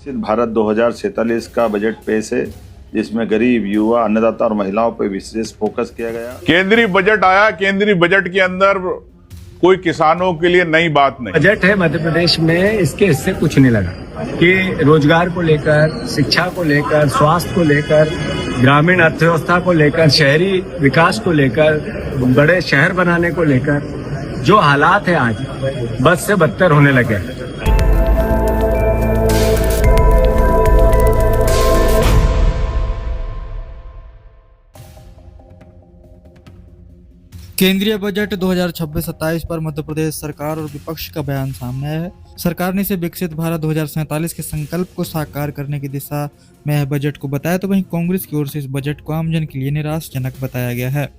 विकसित भारत 2047 का बजट पेश है, जिसमें गरीब, युवा, अन्नदाता और महिलाओं पर विशेष फोकस किया गया। केंद्रीय बजट आया। केंद्रीय बजट के अंदर कोई किसानों के लिए नई बात नहीं। बजट है मध्य प्रदेश में, इसके इससे कुछ नहीं लगा कि रोजगार को लेकर, शिक्षा को लेकर, स्वास्थ्य को लेकर, ग्रामीण अर्थव्यवस्था को लेकर, शहरी विकास को लेकर, बड़े शहर बनाने को लेकर जो हालात है आज बद से बदतर होने लगे। केंद्रीय बजट 2026-27 पर मध्य प्रदेश सरकार और विपक्ष का बयान सामने आया है। सरकार ने इसे विकसित भारत 2047 के संकल्प को साकार करने की दिशा में बजट को बताया, तो वहीं कांग्रेस की ओर से इस बजट को आमजन के लिए निराशाजनक बताया गया है।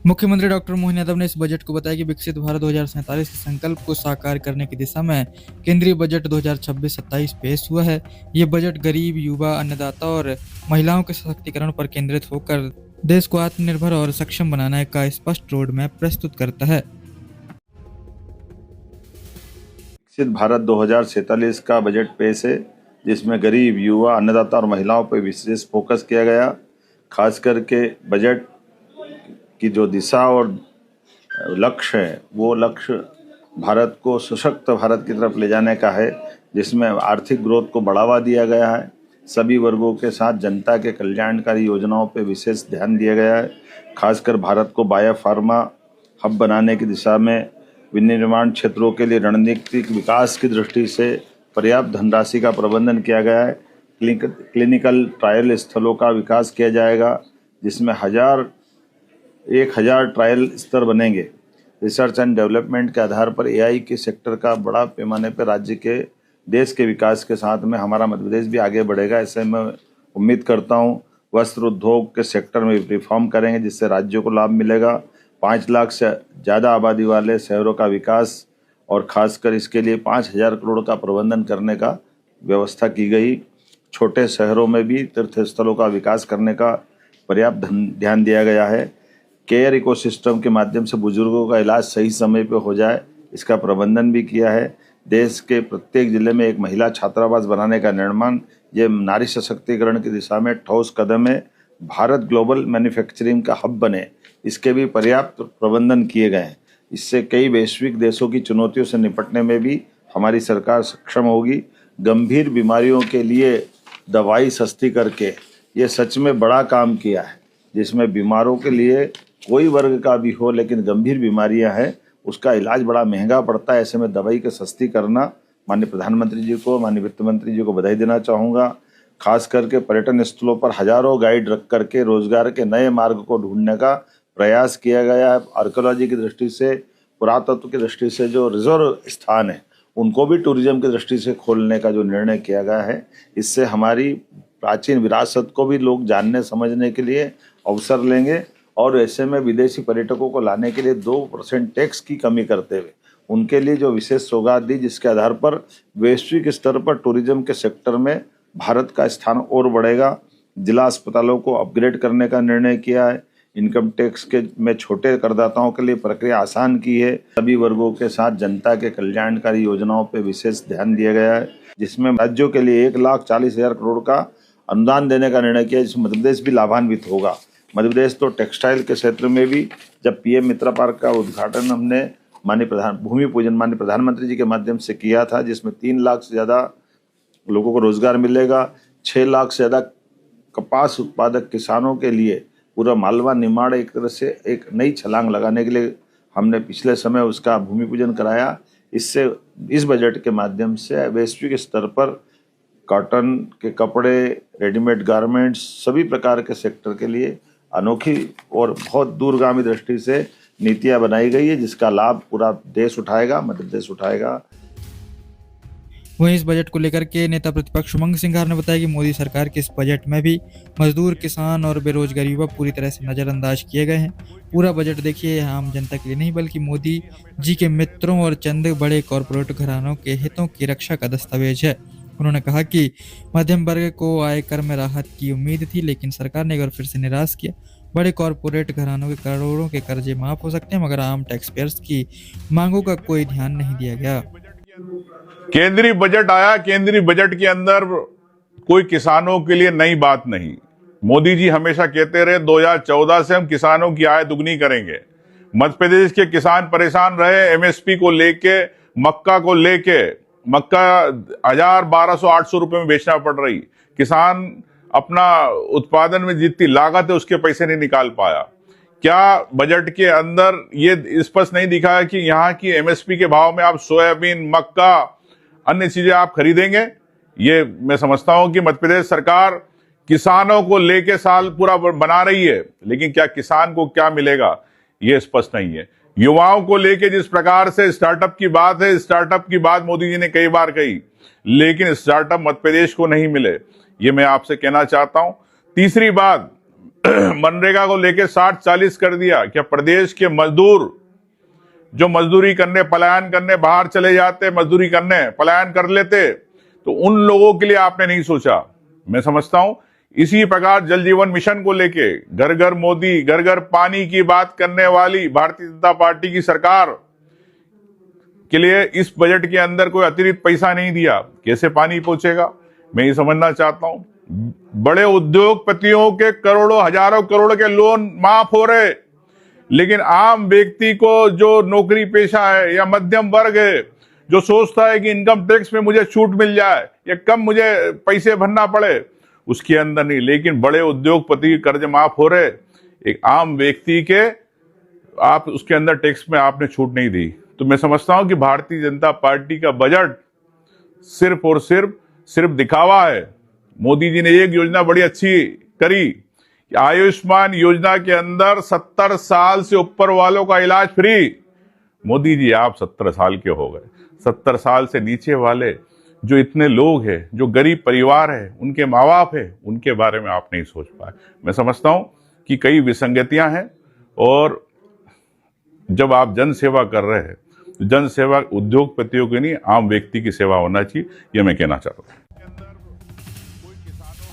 मुख्यमंत्री डॉक्टर मोहन यादव ने इस बजट को बताया कि विकसित भारत 2047 के संकल्प को साकार करने की दिशा में केंद्रीय बजट 2026-27 पेश हुआ है। ये बजट गरीब, युवा, अन्नदाता और महिलाओं के सशक्तिकरण पर केंद्रित होकर देश को आत्मनिर्भर और सक्षम बनाने का स्पष्ट रोड मैप प्रस्तुत करता है। विकसित भारत 2047 का बजट पेश है, जिसमें गरीब, युवा, अन्नदाता और महिलाओं पर विशेष फोकस किया गया। खास करके बजट की जो दिशा और लक्ष्य है, वो लक्ष्य भारत को सशक्त भारत की तरफ ले जाने का है, जिसमें आर्थिक ग्रोथ को बढ़ावा दिया गया है। सभी वर्गों के साथ जनता के कल्याणकारी योजनाओं पर विशेष ध्यान दिया गया है। खासकर भारत को बायोफार्मा हब बनाने की दिशा में विनिर्माण क्षेत्रों के लिए रणनीतिक विकास की दृष्टि से पर्याप्त धनराशि का प्रबंधन किया गया है। क्लिनिकल ट्रायल स्थलों का विकास किया जाएगा, जिसमें 1000 ट्रायल स्तर बनेंगे। रिसर्च एंड डेवलपमेंट के आधार पर एआई के सेक्टर का बड़ा पैमाने पर राज्य के देश के विकास के साथ में हमारा मध्य प्रदेश भी आगे बढ़ेगा, ऐसे मैं उम्मीद करता हूँ। वस्त्र उद्योग के सेक्टर में रिफॉर्म करेंगे, जिससे राज्यों को लाभ मिलेगा। 5 लाख से ज़्यादा आबादी वाले शहरों का विकास और ख़ासकर इसके लिए 5000 करोड़ का प्रबंधन करने का व्यवस्था की गई। छोटे शहरों में भी तीर्थ स्थलों का विकास करने का पर्याप्त ध्यान दिया गया है। केयर इकोसिस्टम के माध्यम से बुजुर्गों का इलाज सही समय पर हो जाए, इसका प्रबंधन भी किया है। देश के प्रत्येक जिले में एक महिला छात्रावास बनाने का निर्माण, ये नारी सशक्तिकरण की दिशा में ठोस कदम है। भारत ग्लोबल मैन्युफैक्चरिंग का हब बने, इसके भी पर्याप्त प्रबंधन किए गए हैं। इससे कई वैश्विक देशों की चुनौतियों से निपटने में भी हमारी सरकार सक्षम होगी। गंभीर बीमारियों के लिए दवाई सस्ती करके ये सच में बड़ा काम किया है, जिसमें बीमारों के लिए कोई वर्ग का भी हो, लेकिन गंभीर बीमारियां हैं, उसका इलाज बड़ा महंगा पड़ता है। ऐसे में दवाई के सस्ती करना, माननीय प्रधानमंत्री जी को, माननीय वित्त मंत्री जी को बधाई देना चाहूँगा। खास करके पर्यटन स्थलों पर हजारों गाइड रख करके रोजगार के नए मार्ग को ढूंढने का प्रयास किया गया है। आर्कियोलॉजी की दृष्टि से, पुरातत्व की दृष्टि से जो रिजर्व स्थान है, उनको भी टूरिज्म की दृष्टि से खोलने का जो निर्णय किया गया है, इससे हमारी प्राचीन विरासत को भी लोग जानने समझने के लिए अवसर लेंगे। और ऐसे में विदेशी पर्यटकों को लाने के लिए 2% टैक्स की कमी करते हुए उनके लिए जो विशेष सौगात दी, जिसके आधार पर वैश्विक स्तर पर टूरिज्म के सेक्टर में भारत का स्थान और बढ़ेगा। जिला अस्पतालों को अपग्रेड करने का निर्णय किया है। इनकम टैक्स के में छोटे करदाताओं के लिए प्रक्रिया आसान की है। सभी वर्गों के साथ जनता के कल्याणकारी योजनाओं पर विशेष ध्यान दिया गया है, जिसमें राज्यों के लिए 1,40,000 करोड़ का अनुदान देने का निर्णय किया, जिसमें मध्य प्रदेश भी लाभान्वित होगा। मध्य प्रदेश तो टेक्सटाइल के क्षेत्र में भी, जब पीएम मित्रा पार्क का उद्घाटन हमने भूमि पूजन माननीय प्रधानमंत्री जी के माध्यम से किया था, जिसमें 3 लाख से ज़्यादा लोगों को रोजगार मिलेगा। 6 लाख से ज़्यादा कपास उत्पादक किसानों के लिए पूरा मालवा निमाड़ एक तरह से एक नई छलांग लगाने के लिए हमने पिछले समय उसका भूमि पूजन कराया। इससे इस बजट के माध्यम से वैश्विक स्तर पर कॉटन के कपड़े, रेडीमेड गारमेंट्स, सभी प्रकार के सेक्टर के लिए अनोखी और बहुत दूरगामी दृष्टि से नीतियां बनाई गई है, जिसका लाभ पूरा देश उठाएगा, मध्य प्रदेश उठाएगा। वहीं इस बजट को लेकर के नेता प्रतिपक्ष उमंग सिंघार ने बताया कि मोदी सरकार के इस बजट में भी मजदूर, किसान और बेरोजगार युवा पूरी तरह से नजरअंदाज किए गए हैं। पूरा बजट देखिए आम जनता के लिए नहीं, बल्कि मोदी जी के मित्रों और चंद बड़े कॉरपोरेट घरानों के हितों की रक्षा का दस्तावेज है। उन्होंने कहा कि मध्यम वर्ग को आयकर में राहत की उम्मीद थी, लेकिन सरकार ने एक बार फिर से निराश किया। बड़े कॉरपोरेट घरानों के करोड़ों के कर्जे माफ हो सकते हैं, मगर आम टैक्स पेयर्स की मांगों का कोई ध्यान नहीं दिया गया। केंद्रीय बजट आया। केंद्रीय बजट के अंदर कोई किसानों के लिए नई बात नहीं। मोदी जी हमेशा कहते रहे 2014 से हम किसानों की आय दुगनी करेंगे। मध्य प्रदेश के किसान परेशान रहे एमएसपी को लेके, मक्का को लेके। मक्का 1000, 1200, 800 रुपए में बेचना पड़ रही। किसान अपना उत्पादन में जितनी लागत है उसके पैसे नहीं निकाल पाया। क्या बजट के अंदर ये स्पष्ट नहीं दिखा है कि यहाँ की एमएसपी के भाव में आप सोयाबीन, मक्का, अन्य चीजें आप खरीदेंगे? ये मैं समझता हूं कि मध्य प्रदेश सरकार किसानों को लेके साल पूरा बना रही है, लेकिन क्या किसान को क्या मिलेगा ये स्पष्ट नहीं है। युवाओं को लेके जिस प्रकार से स्टार्टअप की बात है, स्टार्टअप की बात मोदी जी ने कई बार कही, लेकिन स्टार्टअप मध्य प्रदेश को नहीं मिले, ये मैं आपसे कहना चाहता हूं। तीसरी बात, मनरेगा को लेके 60-40 कर दिया। क्या प्रदेश के मजदूर जो मजदूरी करने, पलायन करने बाहर चले जाते, मजदूरी करने पलायन कर लेते, तो उन लोगों के लिए आपने नहीं सोचा? मैं समझता हूं इसी प्रकार जल जीवन मिशन को लेके घर घर मोदी, घर घर पानी की बात करने वाली भारतीय जनता पार्टी की सरकार के लिए इस बजट के अंदर कोई अतिरिक्त पैसा नहीं दिया। कैसे पानी पहुंचेगा मैं ये समझना चाहता हूं। बड़े उद्योगपतियों के करोड़ों, हजारों करोड़ के लोन माफ हो रहे, लेकिन आम व्यक्ति को जो नौकरी पेशा है या मध्यम वर्ग है, जो सोचता है कि इनकम टैक्स में मुझे छूट मिल जाए या कम मुझे पैसे भरना पड़े, उसके अंदर नहीं। लेकिन बड़े उद्योगपति के कर्ज माफ हो रहे, एक आम व्यक्ति के आप उसके अंदर टैक्स में आपने छूट नहीं दी। तो मैं समझता हूं कि भारतीय जनता पार्टी का बजट सिर्फ और सिर्फ दिखावा है। मोदी जी ने एक योजना बड़ी अच्छी करी, आयुष्मान योजना के अंदर 70 साल से ऊपर वालों का इलाज फ्री। मोदी जी आप 70 साल के हो गए, 70 साल से नीचे वाले जो इतने लोग हैं, जो गरीब परिवार है, उनके माँ बाप है, उनके बारे में आप नहीं सोच पाए। मैं समझता हूं कि कई विसंगतियां हैं, और जब आप जन सेवा कर रहे हैं तो जन सेवा उद्योगपतियों की नहीं, आम व्यक्ति की सेवा होना चाहिए, ये मैं कहना चाहता हूँ।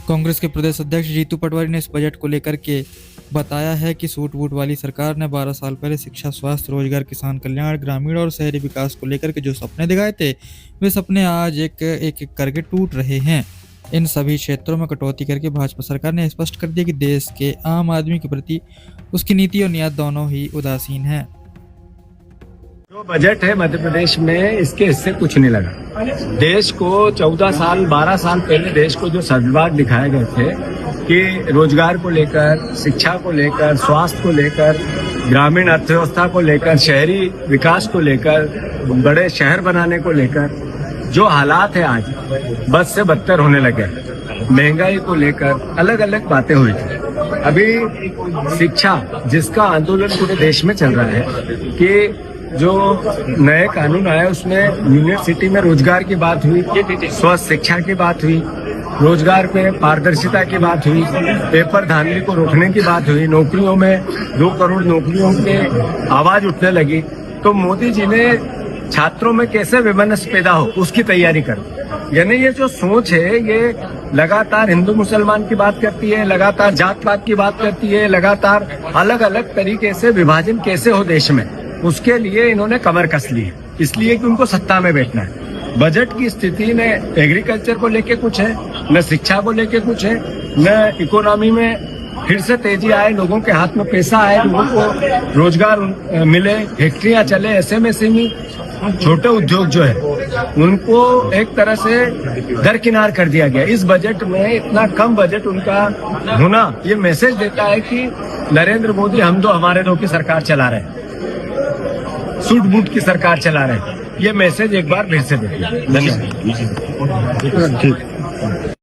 कांग्रेस के प्रदेश अध्यक्ष जीतू पटवारी ने इस बजट को लेकर के बताया है कि सूट बूट वाली सरकार ने 12 साल पहले शिक्षा, स्वास्थ्य, रोजगार, किसान कल्याण, ग्रामीण और शहरी विकास को लेकर के जो सपने दिखाए थे, वे सपने आज एक करके टूट रहे हैं। इन सभी क्षेत्रों में कटौती करके भाजपा सरकार ने स्पष्ट कर दिया कि देश के आम आदमी के प्रति उसकी नीति और नीयत दोनों ही उदासीन है। जो बजट है मध्य प्रदेश में, इसके इससे कुछ नहीं लगा। देश को 14 साल 12 साल पहले देश को जो सद्भाव दिखाए गए थे कि रोजगार को लेकर, शिक्षा को लेकर, स्वास्थ्य को लेकर, ग्रामीण अर्थव्यवस्था को लेकर, शहरी विकास को लेकर, बड़े शहर बनाने को लेकर, जो हालात है आज बद से बदतर होने लगे। महंगाई को लेकर अलग अलग बातें हुई थी। अभी शिक्षा, जिसका आंदोलन पूरे देश में चल रहा है कि जो नए कानून आए उसमें यूनिवर्सिटी में रोजगार की बात हुई, स्वस्थ शिक्षा की बात हुई, रोजगार पे पारदर्शिता की बात हुई, पेपर धांधली को रोकने की बात हुई, नौकरियों में 2 करोड़ नौकरियों के आवाज उठने लगी। तो मोदी जी ने छात्रों में कैसे विमनस्य पैदा हो उसकी तैयारी कर। यानी ये जो सोच है ये लगातार हिंदू मुसलमान की बात करती है, लगातार जात पात की बात करती है, लगातार अलग अलग तरीके से विभाजन कैसे हो देश में, उसके लिए इन्होंने कमर कस ली है, इसलिए कि उनको सत्ता में बैठना है। बजट की स्थिति न एग्रीकल्चर को लेके कुछ है, न शिक्षा को लेके कुछ है, न इकोनॉमी में फिर से तेजी आए, लोगों के हाथ में पैसा आए, लोगों को रोजगार मिले, फैक्ट्रियां चले, एसएमएसएमई छोटे उद्योग जो है उनको एक तरह से दरकिनार कर दिया गया। इस बजट में इतना कम बजट उनका होना ये मैसेज देता है कि नरेंद्र मोदी हम दो हमारे दो की सरकार चला रहे हैं, सूट बूट की सरकार चला रहे हैं। ये मैसेज एक बार फिर से देखिए। धन्यवाद।